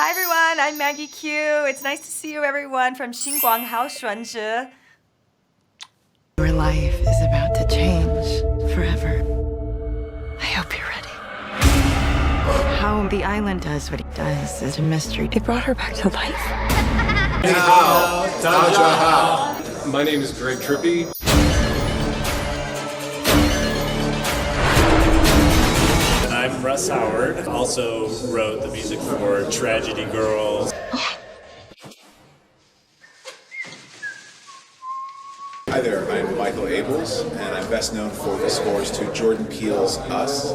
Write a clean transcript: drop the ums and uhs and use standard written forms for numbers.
Hi everyone, I'm Maggie Q. It's nice to see you everyone from 星光好选喆. Your life is about to change forever. I hope you're ready. How the island does what it does is a mystery. They brought her back to life. My name is Greg Trippy. I'm Russ Howard, also wrote the music for Tragedy Girls. Hi there, I'm Michael Abels, and I'm best known for the scores to Jordan Peele's Us.